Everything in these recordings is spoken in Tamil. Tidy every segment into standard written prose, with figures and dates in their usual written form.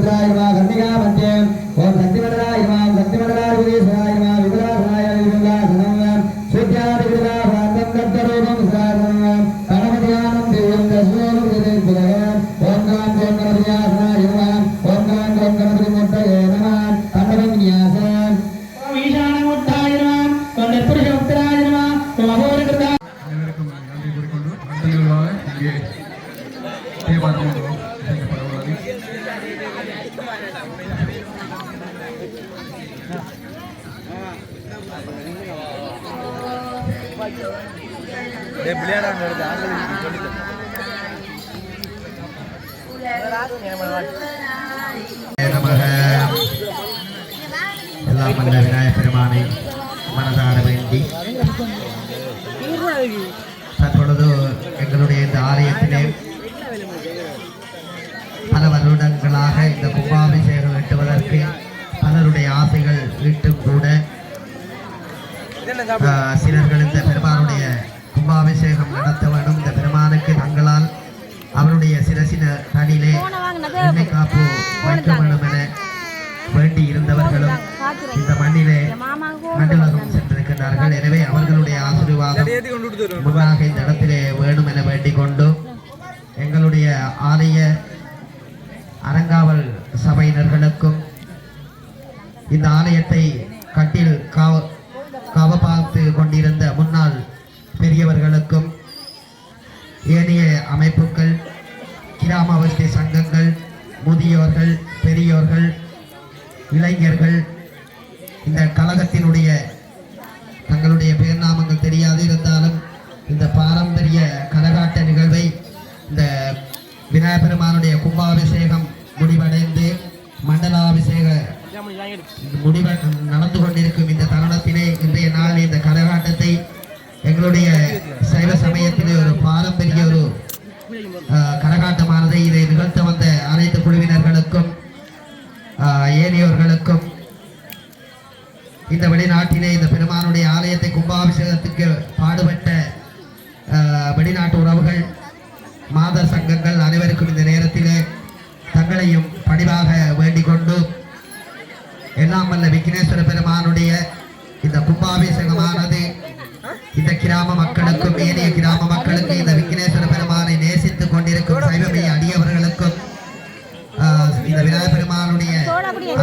रुद्राय नमः कर्णिका पंचे ओम शक्तिमंडलाय नमः शक्तिमंडलाय विदेशाय नमः विकलाय विकलाय नमः सूर्याय विकलाय भ्रांतं कद्दरूपं सुराय नमः गणपतियानं देवं दशमेनं विदेशं ओम गां गणपतियाय नमः ओम गां गणपतिमूर्तये नमः तन्मयं न्यासं ओम ईशानमूर्ताय नमः ओम निर्पुरुषमुक्ताय नमः ओम अहोरकृताय அனைவருக்கும் நன்றி கூறிக்கொண்டு நன்றிகளாக இங்கே தேவாலயம் செய்யப்படுகிறது. எல்லாம் வல்ல விநாயகப் பெருமானை மனதார வேண்டி தற்பொழுது எங்களுடைய இந்த ஆலயத்திலே பல வருடங்களாக இந்த கும்பாபிஷேகம் வெட்டுவதற்கு பலருடைய ஆசைகள் வீட்டும் கூட சிலர்கள் இந்த பெருமானுடைய கும்பாபிஷேகம் நடத்த வேண்டும், இந்த பெருமானுக்கு தங்களால் அவருடைய சிரசின தடியிலே எண்ணெய் காப்பு வைக்க வேண்டும் என வேண்டி இருந்தவர்களும் இந்த மண்ணிலே மண்டலகம் சென்றிருக்கிறார்கள். எனவே அவர்களுடைய ஆசீர்வாதம் முன்னாக இந்த இடத்திலே வேணும் என வேண்டிக் கொண்டு எங்களுடைய ஆலய அறங்காவல் சபையினர்களுக்கும் இந்த ஆலயத்தை கட்டில் காவப்பார்த்து கொண்டிருந்த முன்னாள் பெரியவர்களுக்கும் ஏனைய அமைப்புகள், கிராம அவஸ்தை சங்கங்கள், முதியோர்கள், பெரியோர்கள், இளைஞர்கள், இந்த கழகத்தினுடைய தங்களுடைய பெயர் நாமங்கள் தெரியாது இருந்தாலும் இந்த பாரம்பரிய கரகாட்ட நிகழ்வை இந்த விநாயகப் பெருமானுடைய கும்பாபிஷேகம் முடிவடைந்து மண்டலாபிஷேக நடந்து கொண்டிருக்கும் இந்த தருணத்திலே இன்றைய நாள் இந்த கரகாட்டத்தை எங்களுடைய சைவ சமயத்திலே ஒரு பாரம்பரிய ஒரு கரகாட்டமானதை இதை நிகழ்த்த வந்த அனைத்து குழுவினர்களுக்கும் ஏனையோர்களுக்கும் இந்த வெளிநாட்டிலே இந்த பெருமானுடைய ஆலயத்தை கும்பாபிஷேகத்துக்கு பாடுபட்ட வெளிநாட்டு உறவுகள், மாதர் சங்கங்கள் அனைவருக்கும் இந்த நேரத்திலே தங்களையும் பணிவாக வேண்டிக் கொண்டு எல்லாம் வல்ல விக்னேஸ்வர பெருமானுடைய இந்த கும்பாபிஷேகமானது இந்த கிராம மக்களுக்கும் ஏனைய கிராம மக்களுக்கு இந்த விக்னேஸ்வர பெருமானை நேசித்துக் கொண்டிருக்கும் சைவமை அடியவர்களுக்கும் இந்த விநாயகப் பெருமானுடைய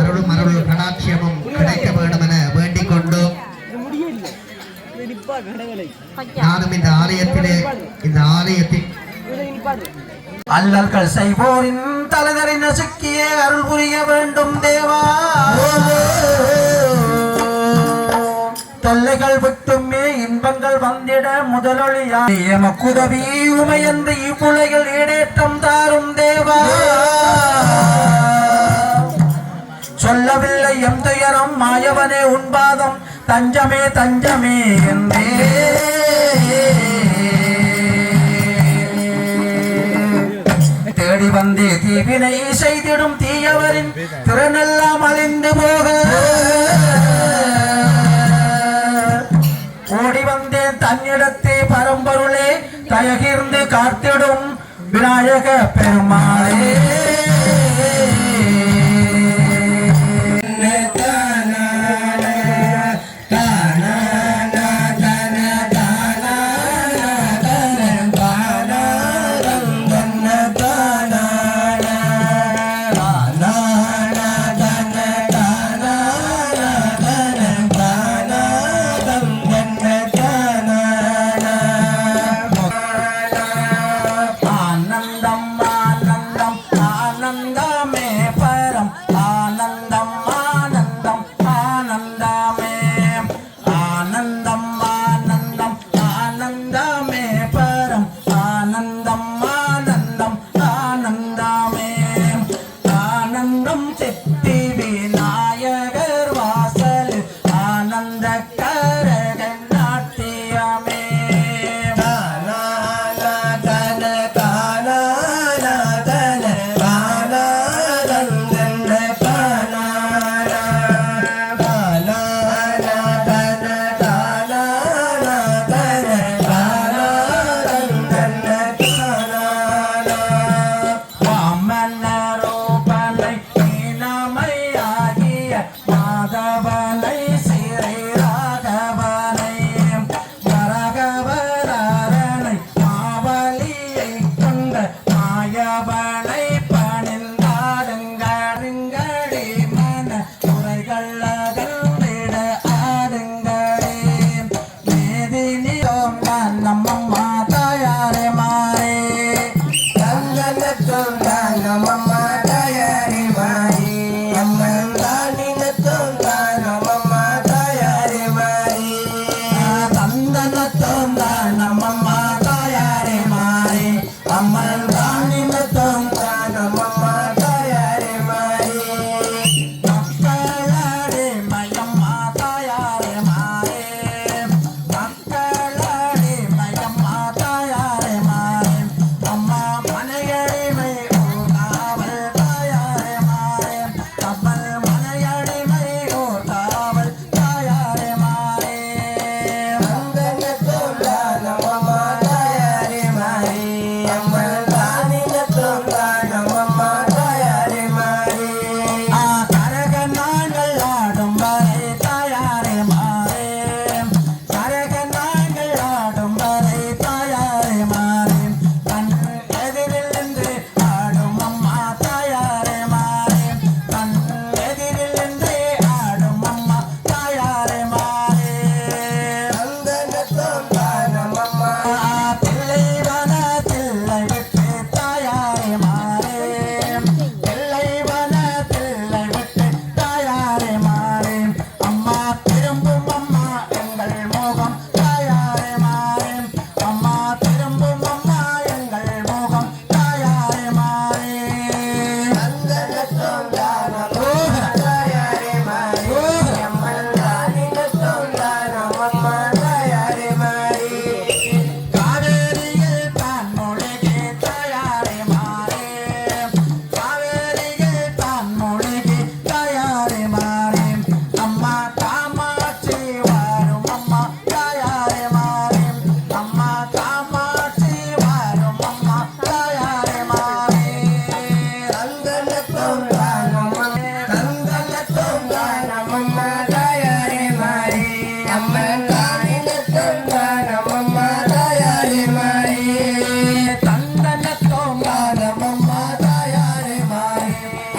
அருளும் அருள் கடாட்சியமும் கிடைக்க வேண்டும் என வேண்டிக் கொண்டு நானும் இந்த ஆலயத்தில் அல்லல்கள் செய்வோரின் தலைவரை நசுக்கிய அருள் புரிய வேண்டும் தேவா. தொல்லைகள் விட்டுமே இன்பங்கள் வந்திட முதலொழியாய மக்குதவி உமையந்து இவ்வுலகில் ஈடேற்றம் தாரும் தேவா. சொல்லவில்லை எம் துயரம் மாயவனே உன்பாதம் தஞ்சமே தஞ்சமே என்றே தேடி வந்தே தீவினை செய்திடும் தீயவரின் திறனெல்லாம் அழிந்து போக ஓடி வந்தேன் தன்னிடத்தே பரம்பொருளே தயகிர்ந்து காத்திடும் விநாயக பெருமாளே.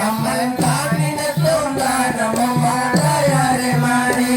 அம்மன் காணினத்தும் தானமும் தாயாரே மாறி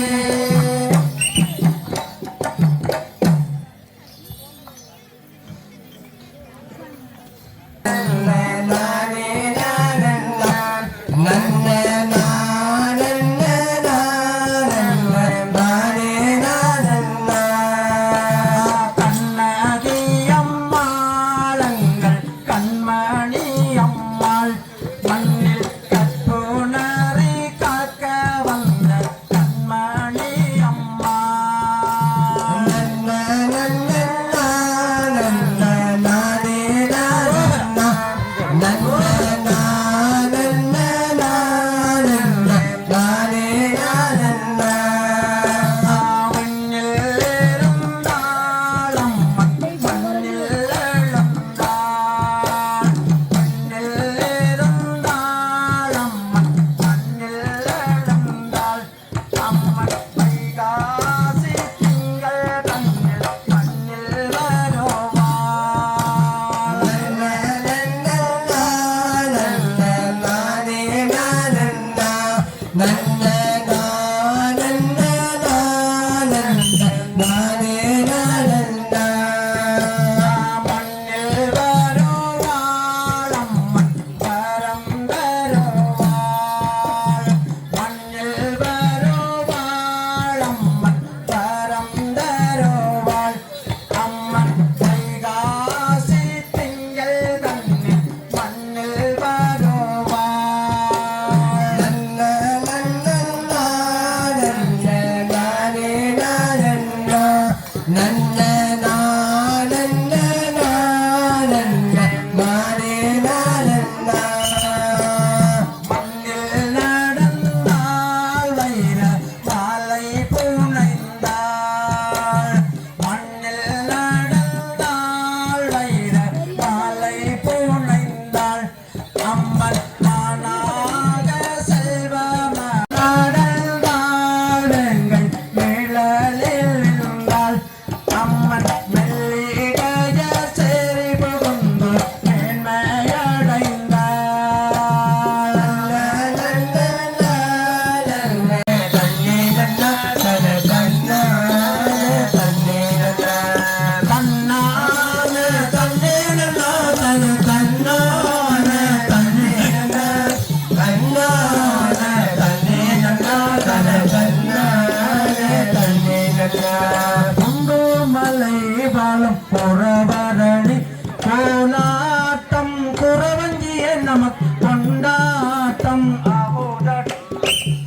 புறவரணி கோலாட்டம் குறவஞ்சிய நமக்கு கொண்டாட்டம்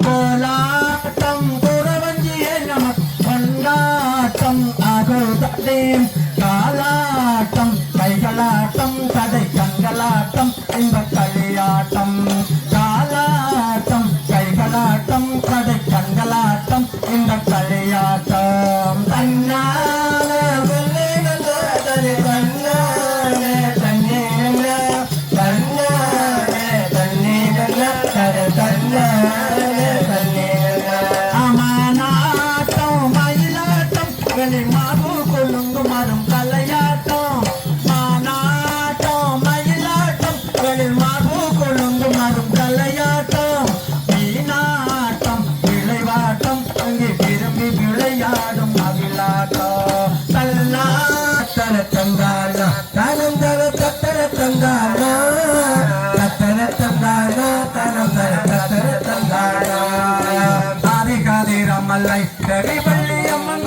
கோலாட்டம் குறவஞ்சிய நமக்கு கொண்டாட்டம் ஆகோதேம் காலாட்டம் கைகளாட்டம் கடை கண்களாட்டம் இந்த களியாட்டம் காலாட்டம் கைகளாட்டம் கடை கண்களாட்டம் இந்த களியாட்டம் தன்னால மாபு கொள்ளுங்கு மரும் கலையாட்டம் மாநாட்டம் மயிலாட்டம் வெளில் மாபு கொள்ளுங்கு மரும் கலையாட்டம் மீனாட்டம் விளைவாட்டம் அங்கே விரும்பி விளையாடும் மகிழாட்டம் தல்லாத்தர தங்கானா தனம் தர தத்தர தங்கானா தத்தர தங்கானா தனம் தர தத்தர தங்கானா ஆதிகாதிரமல்லை ரவிவள்ளி அம்மன்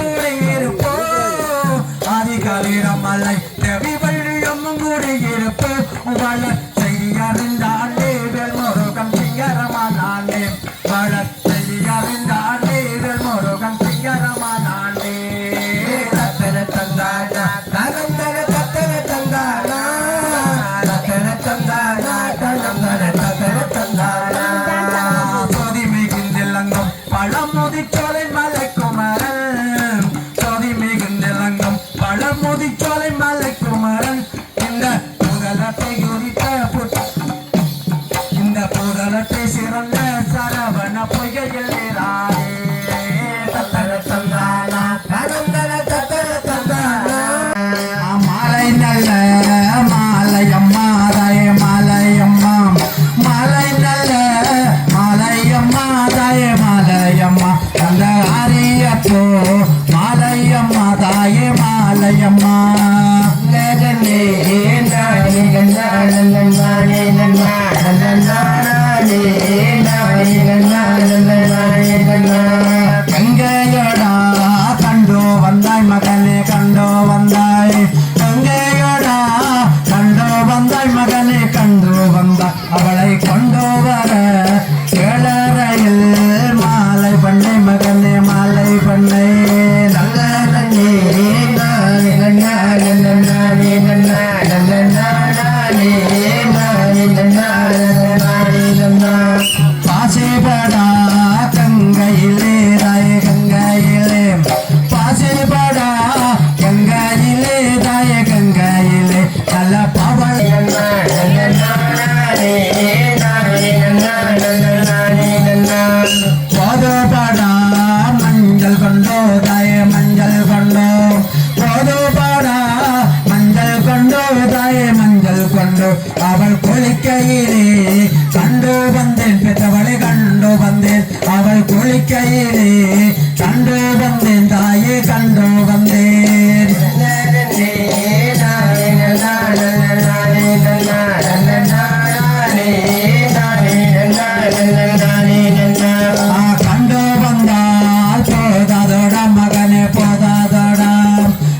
ஆதிகாலிரமலை தேவி வள்ளியம்மன் கூடியிருப்பு வள செய்யறிந்தாண்டே வேல்முருகன் சிங்கரமானாண்டே வள செய்யறிந்தாண்டே வேல்முருகன் சிங்கரமானாண்டே தத்தர தந்தானா தனம் தர தத்தர தந்தானா தத்தர தந்தானா தனம் தர தத்தர தந்தானா சோதி மிகுந்திலங்கம் பழமுதிச்சோலை மலைக்குமரன் சோதி மிகுந்திலங்கம் பழமுதிச்சோலை மலைக்குமரன் இந்த புதலத்தை உரித்த இந்த புதலத்தை சிறந்த சரவண பொய்கையில் தத்தர தந்தானா தனந்தர தத்தர தந்தானா மாலை நல்ல மாலையம்மா மாலையம்மா மாலை நல்ல கேளறையில் மாலை பண்ணை மகனே மாலை பண்ணை நல்ல நன்னே நானே நன்னானே நன்னானே நன்னானே நன்னானே நன்னானே நன்னா பாசேபடா கங்கையிலே தாய கங்கையிலே பாசேபடா கங்கையிலே தாய கங்கையிலே நல்ல பவள் போதோபடா மஞ்சள் கொண்டோ தாய மஞ்சள் கொண்டோ போதோபடா மஞ்சள் கொண்டோ தாய மஞ்சள் கொண்டோ அவள் குளிக்கையிலே கண்டு வந்தேன் பெற்றவளை கண்டு வந்தேன் அவள் குளிக்கையிலே கண்டு வந்தேன் தாயே கண்டு வந்தேன் கண்டு வந்தால் போதாதோட மகனே போதாதோடா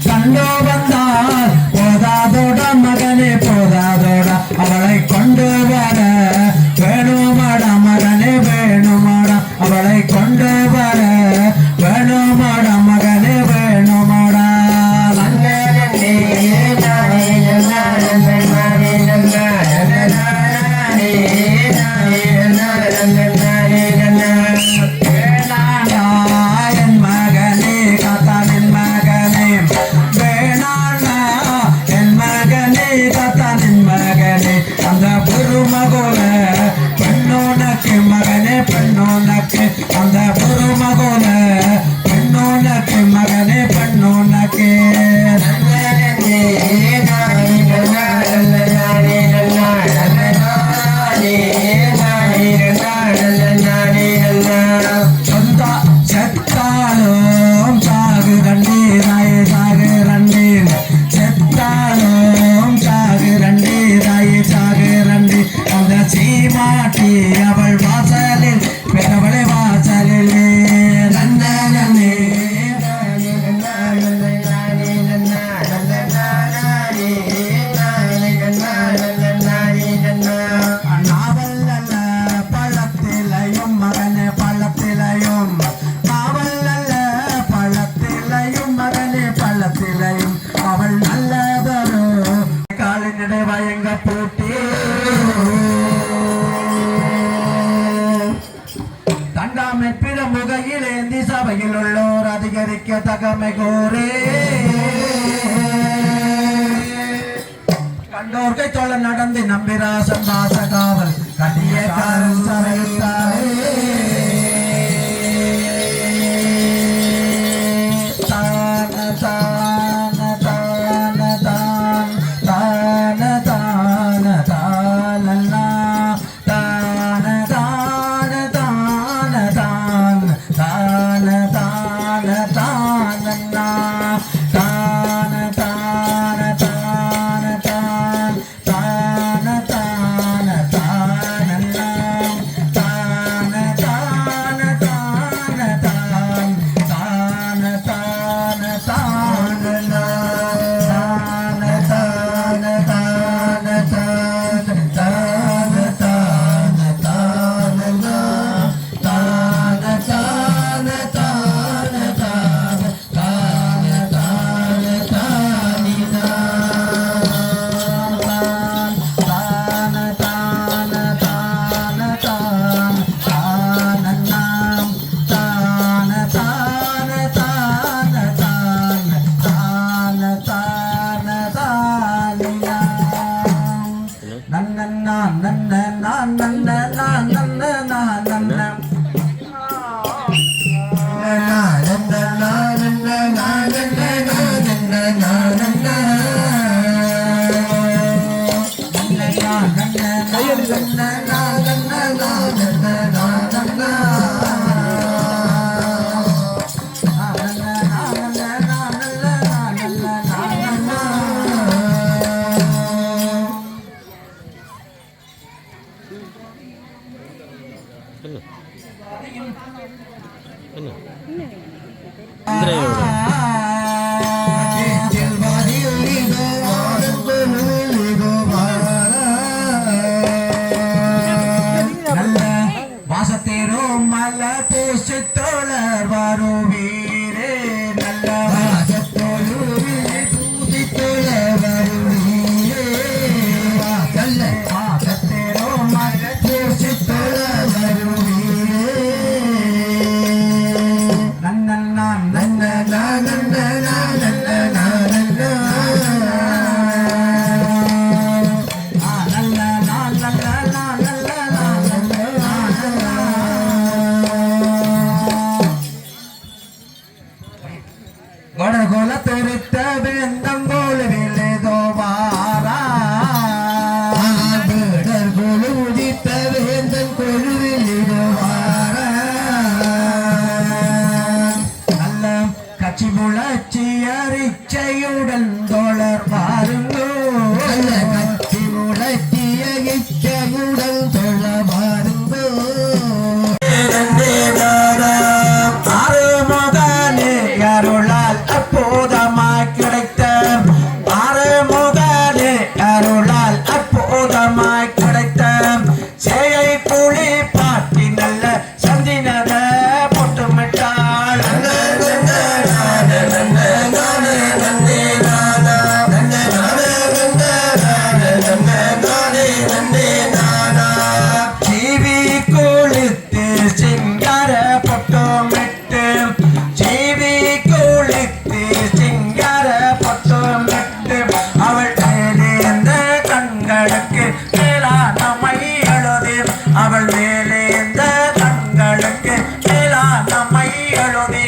கண்டு வந்தால் போதாதோட மகனே போதாதோட அவளை கொண்டு வர வேணுமாடா மகனே வேணுமாடா அவளை கொண்டு வர வேணுமாடா மகனே வேணுமாடா என் மகனே காத்தானின் மகனே வேணாண்டா என் மகனே காத்தானின் மகனே அந்த புருமகோல பெண்ணோனக்கு மகனே பெண்ணோனக்கு அந்த புருமகோல பெண்ணோனக்கு மகனே பெண்ணோனக்கு சொந்தா செத்தாலும் சாகு ரண்டி ராயே சாகு ரண்டி செத்தாலும் சாகு ரண்டி ராயே சாகு ரண்டி அந்த சீமாட்டி அவள் வாசலில் பெறவளை வாசலிலே நன்னே நாவல் அல்ல பழத்திலையும் மகனே பழத்திலையும் நாவல் அல்ல பழத்திலையும் மகனே பழத்திலையும் அவள் நல்லதொரு காலினிடை வயங்க போட்டி தங்காமை பிற முகையில் ஏந்தி சபையில் உள்ளோர் அதிகரிக்க தகமை கோரே கண்டோர்கை தொழ நடந்து நம்பிராசன் வாசகாவல் கட்டிய காலம் சரைத்தாரே தான தான தான தான் தான தான தானல்லா தான தான தான தான் தான தான தானல்லா தான தான தான தான் தான தான தானல்லா தான தான தான தான் தான தான தானல்லா தான தான தான தான் தான தான தானல்லா தான தான தான தான் தான தான தானினா தான தான தான தான் தானன்னாம் தான தான தான தான் தான தான தானினா நன்னன்னா நன்னன்னா நன்னன்னா நன்னன்னா நன்னன்னா திருமல பூசி தோழர் வருவீரே நல்ல பூசி தோழர் வருவீரே திருமல பூசி தோழர் வருவீரே நன்னா நன்னா நன்னா வடகோல தெரித்த வேந்தம் போல வேலேதோ வாரா கோல உதித்த வேந்தம் கொழுவிலேதோ வாரா நல்ல கட்சி புலச்சி அரிச்சையுடன் தோழர் வாருங்கோ நல்ல கட்சி புலச்சிய இச்சையுடன் தோழ வாருங்கோ ஆறுமுகனே அருளால் அப்போதமாய் கிடைத்த ஆறுமுகனே அருளால் அப்போதமாய் கிடைத்த சேயை புலி பாட்டி நல்ல சந்தினத பொட்டுமிட்டாள் ஜீவி குளித்து சிங்கார பொட்டுமிட்டு ஜீவி குளித்து சிங்கார பொட்டுமிட்டு அவள் மேலேந்த கண்களுக்கு மேலானமை எழுதி அவள் மேலேந்த கண்களுக்கு மேலானமை எழுதி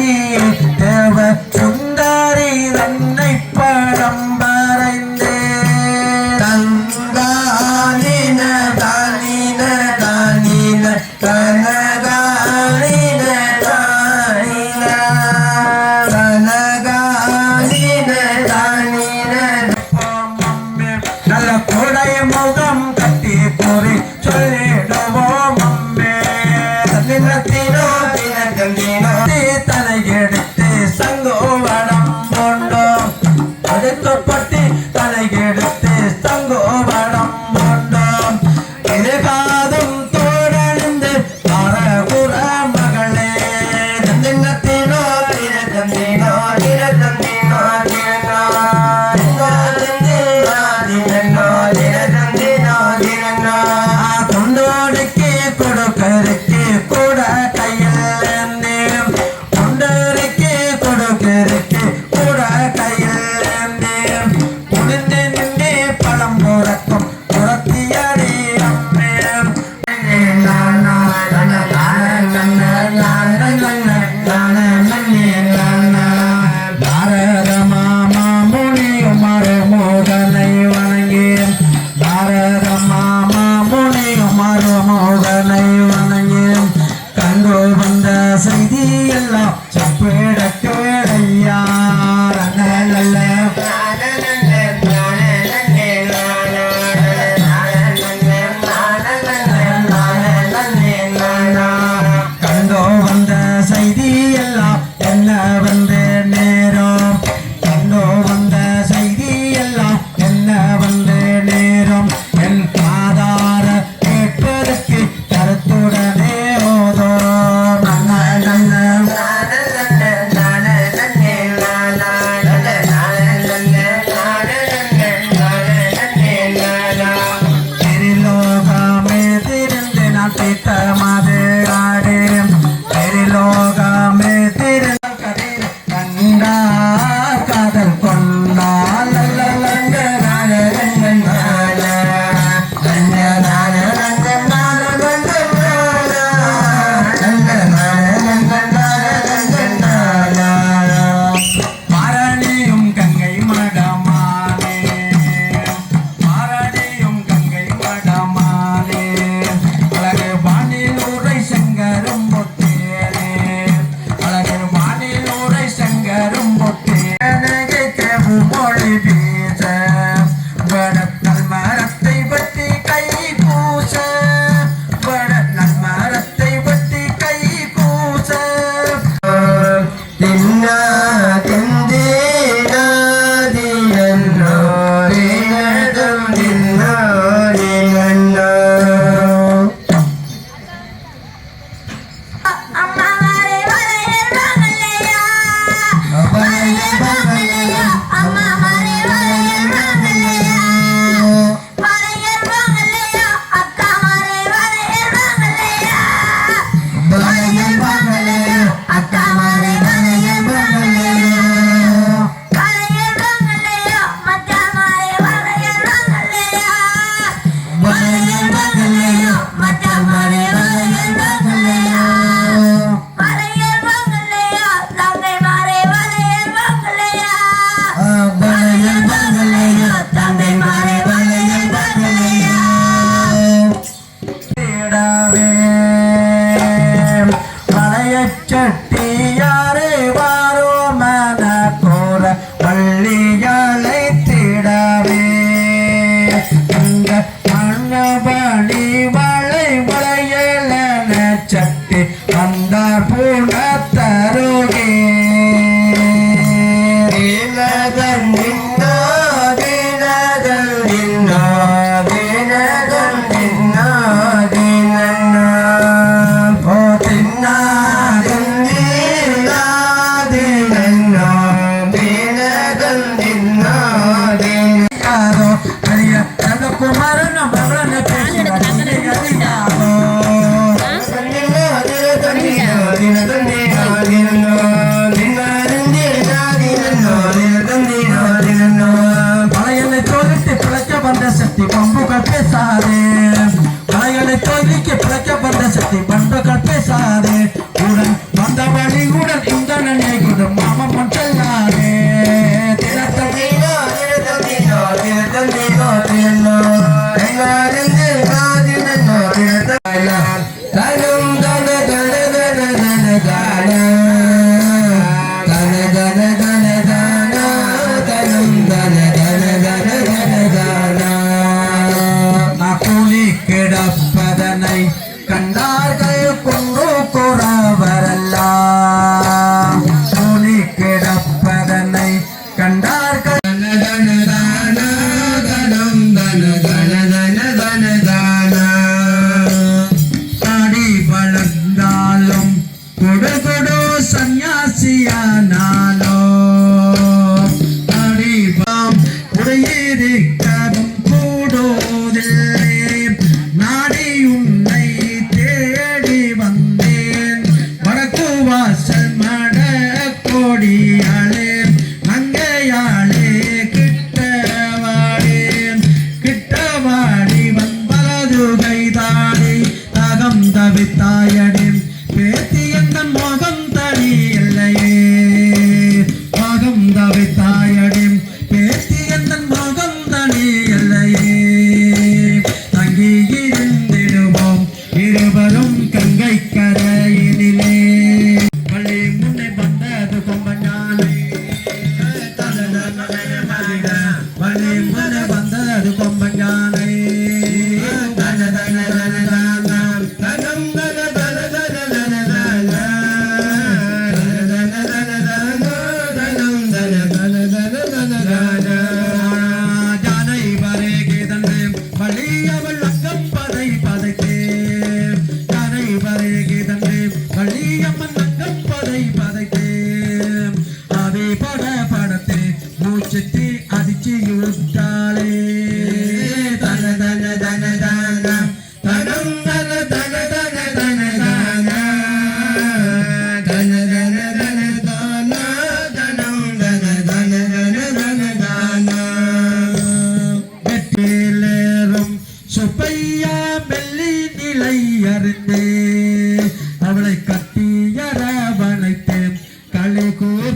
நீ தேவ சுந்தரி தன்னை படம் வரைந்தே தங்காலின தானின தானின கனகாலின தானின கனகாலின தானின நல்ல கொடை முகம் கட்டி கூறி சொல்லிடுவோம் அம்மே தன்னினத்தினோ தினகந்தினோ தலை எடுத்து சங்கோவடம் கொண்டோம் அடுக்கப்பட்டு தலை எடுத்து சங்கோவடம் கொண்டோம் இருகாதும் தோழந்து அரகுர மகளே தன்னினத்தினோ தினகந்தினோ தினகந்தினோ கொண்டோடுக்கு கொடுக்கருக்கு கூட கையில் கொண்டோருக்கு கொடுக்கருக்கு கூட கையில் குளிர்ந்து நின்று பழம் புறக்கும் புறத்தியடி அம்மே பாரத மாமா முனியும் மருமோகனை வணங்கி பாரத மாமா முனியும் மருமோகனை வணங்கி கண்டு வந்த செய்தி எல்லாம் செப்பிட கேளையா கண்டோ வந்த செய்தி எல்லாம் என்ன வந்த நேரம் கண்டோ வந்த செய்தி எல்லாம் என்ன வந்த நேரம் என் ஆதார கேட்பதற்கு கருத்துடனே ஓதோ நல்ல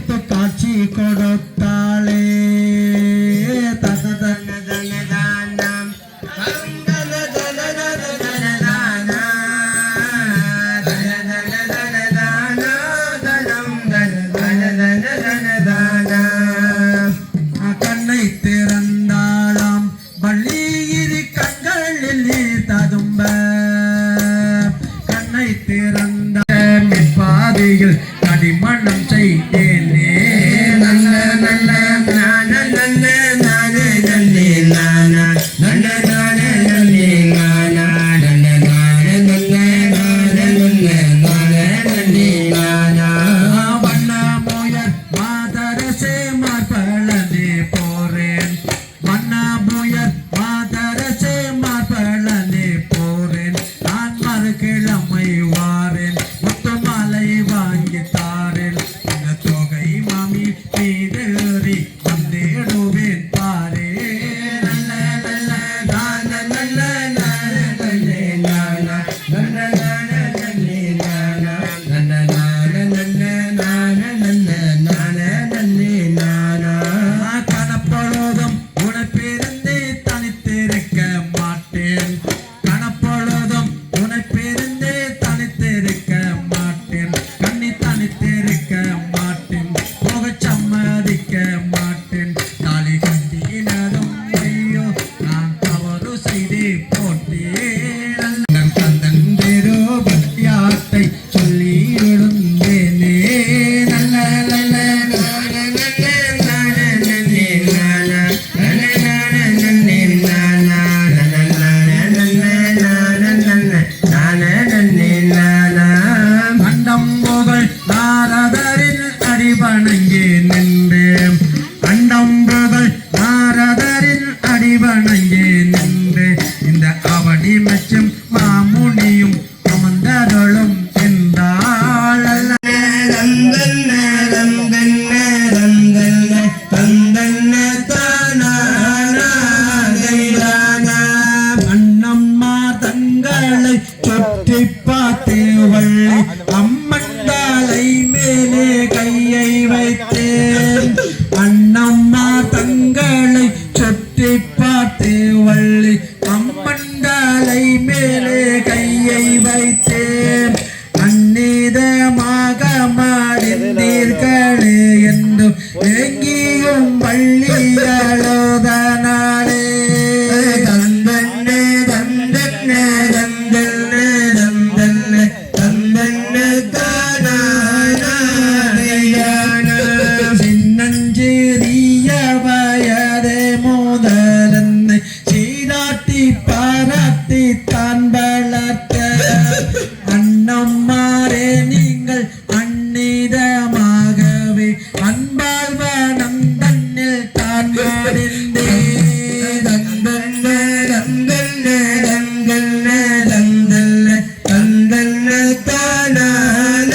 வைத்து காட்சி கொடுத்தாளே தன தன தன தானம் தன தன தன தன தானம் தன தன தன தானம் தனம் தன தன தன தானம் கண்ணை திறந்தாளாம் வள்ளியிரி கண்களில் நீர் ததும்ப கண்ணை திறந்த பாதையில் கடிமணம் செய்தேனே நல்ல நல்ல நான நல்ல நானே நல்லே நானா நல்ல நானே நல்லே நானா நல்ல நானே நல்ல நானே நல்ல நானே நல்லே நானா வண்ண முயல் மாதரசே மார்பளனே போறேன் வண்ண முயல் மாதரசே மார்பளனே போறேன் நான் மறுகிழமை வாரேன் முத்துமாலை வாங்கி தாரேன் இந்த தொகை மாமி மீதேறி வந்தேடுவேன் பாரே நல்ல நல்ல நான நல்ல நான நல்லே நானா நல்ல நான நல்லே நானா நல்ல நான நல்ல நான நல்ல நான நல்லே நானா கணப்பொழுதும் உனப்பிருந்தே தனித்திருக்க மாட்டேன் கணப்பொழுதும் உனப்பிருந்தே தனித்திருக்க மாட்டேன் கண்ணி தனித்திருக்க மாட்டேன் போகச் சம்மதிக்க மாட்டேன் தாலி கட்டினதும் ஐயோ நான் தவறு செய்தே போட்டேன் தந்தன் தேரோபத்தியாத்தை சொல்லி எழுந்தேனே நல்ல நல்ல நான நல்ல நான நல்லே நானா நல்ல நான நல்லே நானா நல்ல நான நல்ல நான நல்ல நான நல்லே நானா அண்டம் புகழ் நாரதரில் அடிபணங்கி நின்றேன் அண்டம் புகழ் நாரதரில் அடிபணங்கி நின்று இந்த அவடி மெச்சும் மாமுனியும் அமர்ந்தருளும் என்றாள் ரந்தன் ரந்தன் ரந்தன் தந்தன் தானா அண்ணம்மா தங்களை சுற்றி பார்த்து வள்ளி அம்மண்டாலை மேலே கையை வைத்தேன் அண்ணம்மா தங்களை சுற்றி பார்த்து வள்ளி அம்மண்டாலை மேலே கையை வைத்தேன் அந்நீதமாக மாடிந்தீர்களே என்று எங்கியும் வள்ளியளோதனாலே தந்தன்னே தந்தன்னே தந்தன்னே தந்தன்னே தந்தன்னே தானான சின்னஞ்சேரிய வயதே முதலன்னை சீராட்டி பாராட்டி தான் வளர்த்த அண்ணம்மாரே நீங்கள் அந்நிதமாகவே அன்பால் வனம் தன்னில் தான் வாடிந்தே தந்தன்னே தந்தன்னே தந்தன்னே தந்தன்னே தந்தன்னே தானான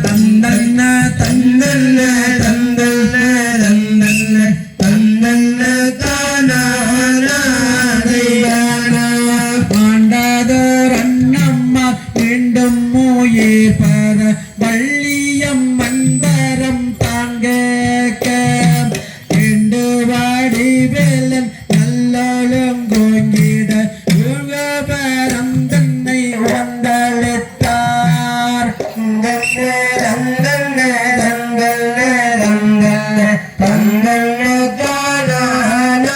தந்தன்னே தந்தன்னே தந்தன்னே தந்தன்னே தந்தன்னே தானான பாண்டாதோர் அண்ணம்மா மீண்டும் மூயிர் பர வள்ளியம் மன்பரம் தாங்க இண்டு வாடி வேலன் நல்லோளும் கோங்கிட யுகபரம் தன்னை வந்தளித்தார் தந்தன்னே தந்தன்னே தந்தன்னே தந்தன்னே தந்தன்னே தானான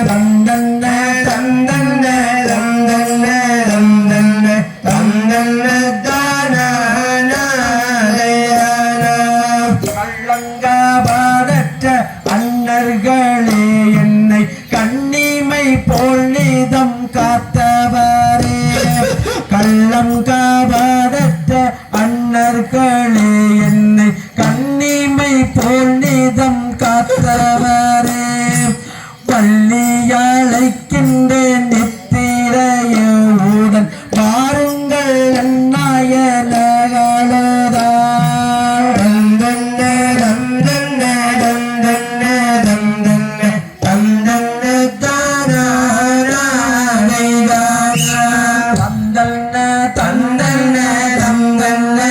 தந்தன்னே தந்தன்னே தந்தன்னே தந்தன்னே தந்தன்னே தானான கள்ளங்காபாடற்ற அண்ணர்களே என்னை கண்ணிமை போல் நிதம் காத்தவரே கள்ளம் காபாடற்ற அண்ணர்களே என்னை கண்ணிமை போல் நிதம் காத்தவரே பள்ளியழைக்கின்றேன் நித்திரையுடன் வாருங்கள் அந்நாயனகளோதான் தந்தன்னே தந்தன்னே தந்தன்னே தந்தன்னே தந்தன்னே தானான தந்தன்னே தந்தன்னே தந்தன்னே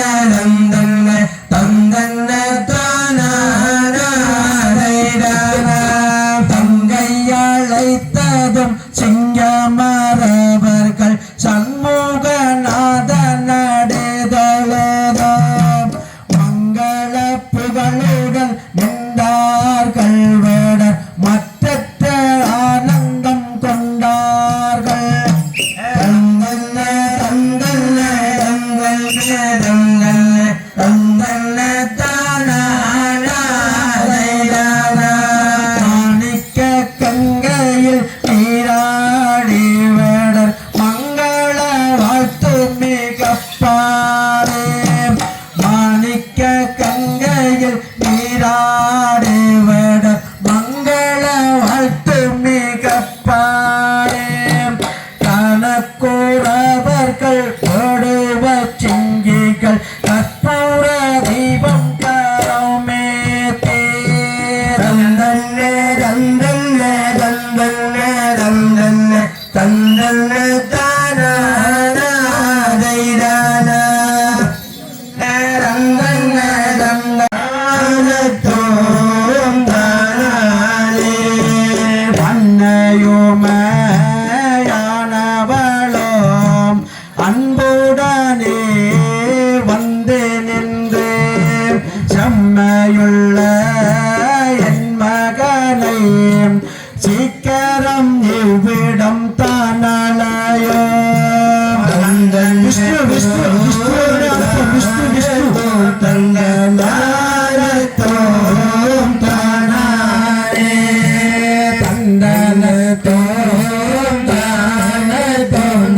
மாணிக்க கங்கையில் நீராடி வேடர் மங்கள வாழ்த்து மிகப்பாரே மாணிக்க கங்கையில் நீராடி வேடர் மங்கள வாழ்த்து மிகப்பாரே கணக்கூறவர்கள் கொடுவ சிங்கிகள் கற்பூர தீபம் கரமே தந்தல்லே தந்தல்லே தந்தல்லே தந்தல்லே தந்தல்லே தானாதைதான தந்தல்லே தந்தோம் தானாலே வண்ணையுமையானவளோம் அன்புடனே வந்து நின்று செம்மையுள்ள என் மகனை சீக்கிரம் இவ்விடம் தானலையோ விஷ்ணு விஷ்ணு விஷ்ணு விஷ்ணு விஷ்ணு தந்தனத்தோம் தானே தந்தனத்தோம் தானத்தோம்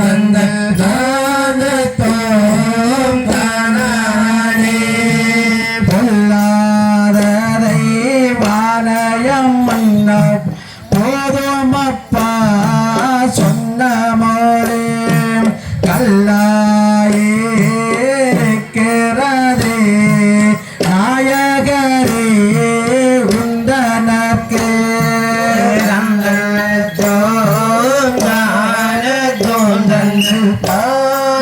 தந்தனத்தோம் தானே பொல்லாததை வானயம் மன்ன போதுமப்பா சொன்ன மொழி கல்லாயிருக்கிறதே நாயகரே உந்தனக்கு தந்தனத்தோம் தானத்தோம்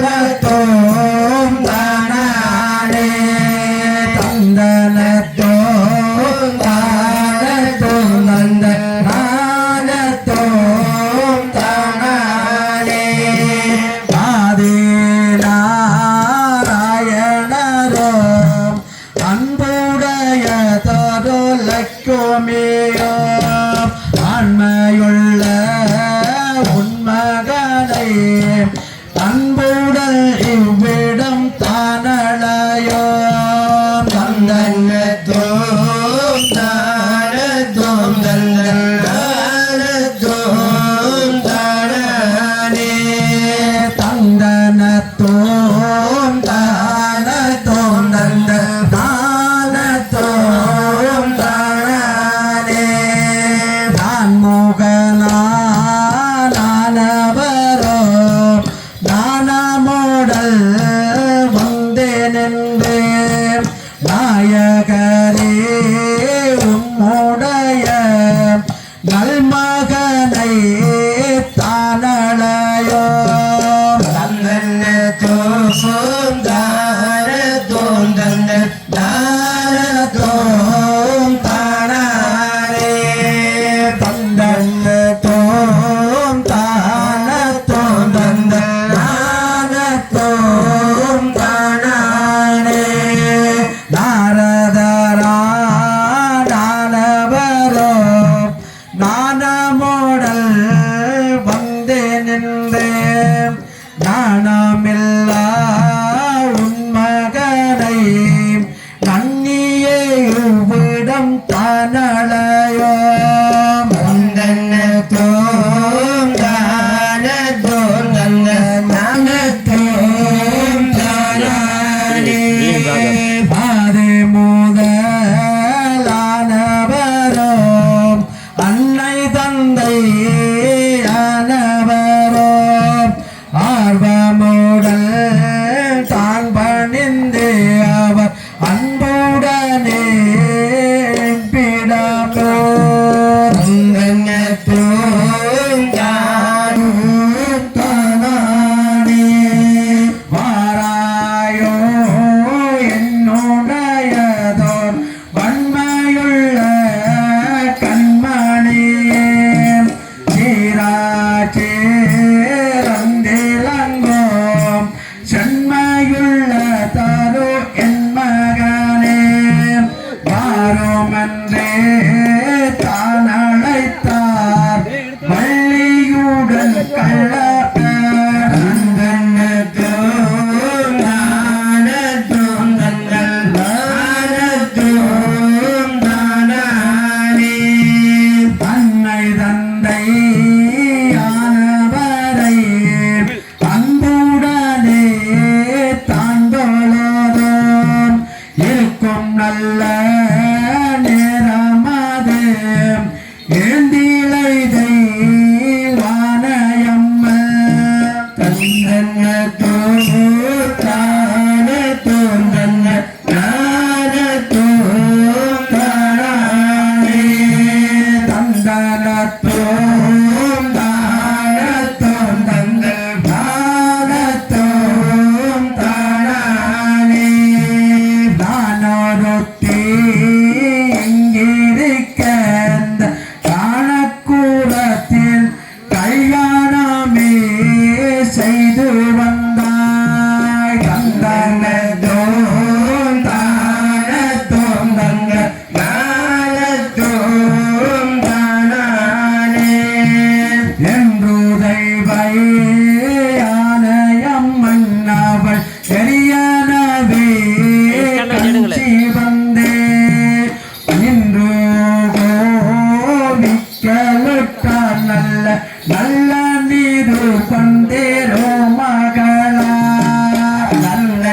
தந்தனத்தோம் தானே தந்தனத்தோம் தானத்தோம் தந்தனத்தோம் தானே ஆதிநாராயணரோம் அன்புடைய தருளக்குமியோ ஆண்மையுள்ள உன்மகனை அன்புடன் இவ்விடம் தானலையோ தந்தனத்தோம் தானத்தோம் தந்தனத்தோம் தானே தந்தனத்தோம் தானத்தோம் தந்தனத்தோம் தானே நான்முகனானவரோ நானமோடல் வந்தே நின்று நாயகரே உம்முடைய நல்மகனை தானலையோ தந்தனத்தோம் தானத்தோம் தந்தனத்தோம் தானே தந்தனத்தோம் தானத்தோம் தந்தனத்தோம் தானே நாரதரா நானவரோ நானமோடல் வந்து நின்று நாணமில்லா உன்மகனை நன்னியே இவ்விடம் தானலையோ தந்தனத்தோம் தானத்தோம் தந்தனத்தோம் தானே பாதை முதலானவரோம் அன்னை தந்தை ஆனவரோம் ஆர்வமுடன் தான் பணிந்து அவர் அன்புடனே பிடமோ தந்தனத்தோம் தானே வாராயோ என்னுடையதோ நல்ல நேரமது ஏந்திலை தெய்வானையம்ம தந்தன தோத்தான தோந்தன நான தோத்தானே தந்தன தோந்தான தோந்தன நான தோந்தானே தானொருத்தி எங்கிருக்க காணக்கூடத்தில் கல்யாணமே செய்து வந்தாய் கந்தன தோந்தான தோந்தன நான தோந்தானே என்று தெய்வை ஆனையம்மன் அவள் பெரியனவே கஞ்சி வந்தே நின்று கோவிக்கலுட்டால் நல்ல நல்ல நீரு கொண்டேரோ மகளா நல்ல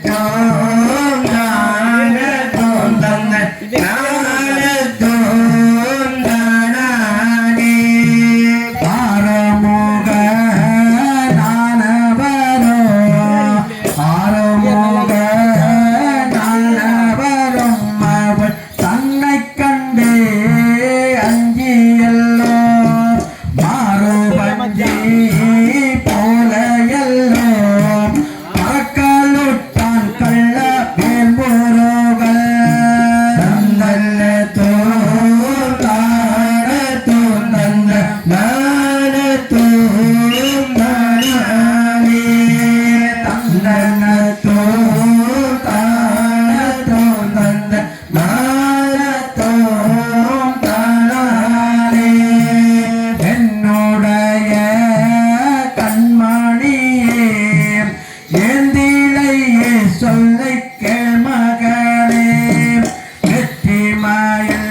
தோந்தான தோந்தன நான தோந்தானே ஆரமுக நானவரோ ஆரமுக நானவரும் அவள் தன்னை கண்டே அஞ்சியல்லோ மாறுபஞ்சி போல எல்லோ பறக்கலுட்டான் கள்ள வேல்முருகல் தந்தல்ல தோந்தான தோந்தன நான தோந்தானே தந்தன தோந்தான தோந்தன நான தோந்தானே என்னுடைய கண்மணியே ஏந்திலையே சொல்லை கேள்மகளே வெற்றிமாயில்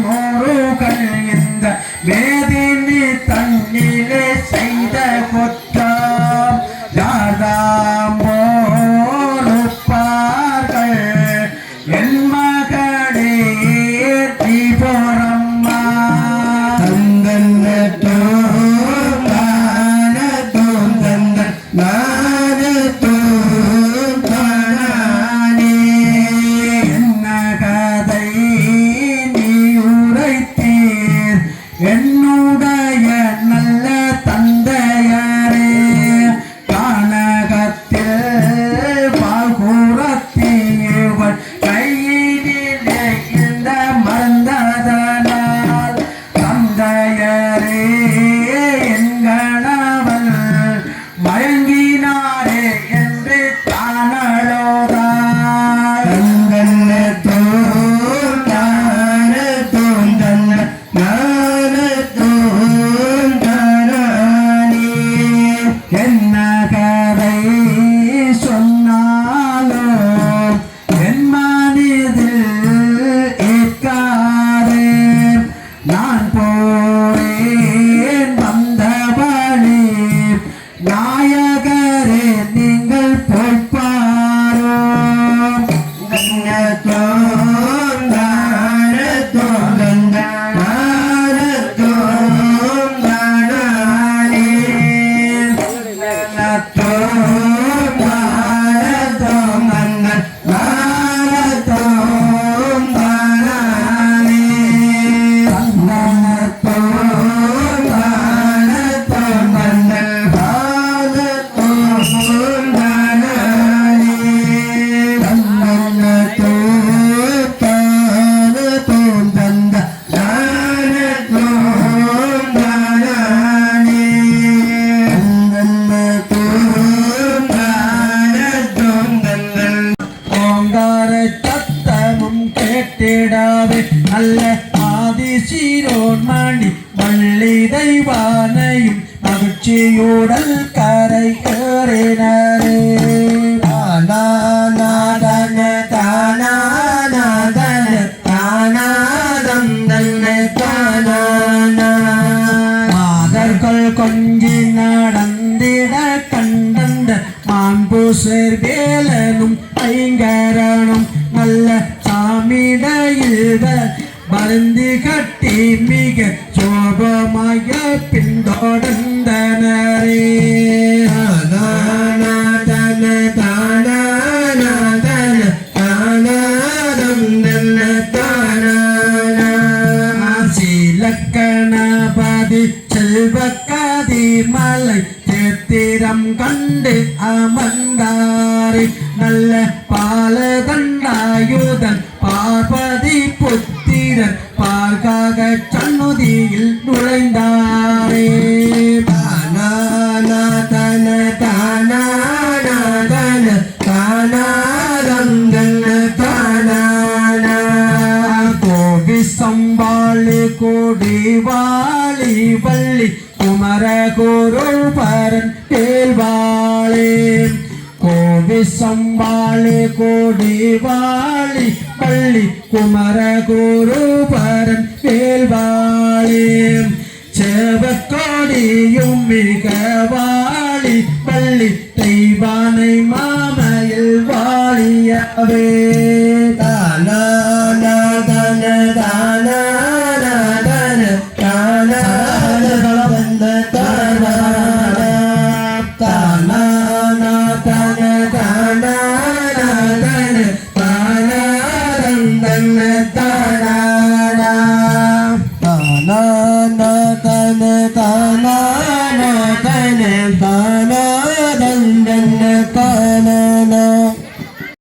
முருகன் இந்த வேதினி தன்னிலே செய்த குற்றம் யாதாம்போருப்பார்கள் என் மகளே தீபோரம்மா தந்தன்ன தோந்தான தோந்தன்ன நான தோந்தானே என்ன கதை நீ உரைத்தீர் என்னுடைய நல்ல தந்தையாரே கானகத்தில் பாகுரத்தீவள் கையிலே இந்த மந்ததனால் தந்தையரே எங்கணவன் மயங்கினாரே என்று தானளோதாய் தந்தன்ன தோந்தான தோந்தன்ன நான தோந்தானே என்ன கதை சொன்னாலோ என் மனதில் ஏற்காதே நான் போறேன் வந்தவழி நாயகரே நீங்கள் பொய்ப்பாரோ தோந்தான தோந்தன நான தோந்தானே தோந்தான தோந்தன நான தோந்தானே தந்தன தோந்தான தோந்தன நான தோந்தானே தந்தன தோந்தான தோந்தன நான தோந்தானே தந்தன தோந்தான தோந்தன ஓங்கார சத்தமும் கேட்டிடாவே நல்ல ஆதிசீரோன்மணி வள்ளி தெய்வானையும் மகிழ்ச்சியுடல் கரை ஏறினரே தானாதன தானாதன தானாதம் தன்ன தானானா மாதர்கள் கொஞ்சி நடந்திட கண்டந்த மாண்பு சேர்வேலனும் ஐங்கரனும் பருந்தி கட்டி மிக சோபமாய பின்தொடர்ந்தனரே கணபதி செல்வக்காதி மலை சேத்திரம் கண்டு அமர்ந்தாரி நல்ல பாலதண்டாயுதன் பார்வதி புத்திரன் பார்க்காக சண்முதியில் நுழைந்தாரே சம்பாளி கோடி வாளி வள்ளி குமர குரு பரன் கேள்வாளே கோவி சம்பாளி கோடி வாளி வள்ளி குமர குரு பரன் கேள்வாளே செவக்கோடியும் மிக வாளி வள்ளி தெய்வானை மாமையில் வாழியவே தான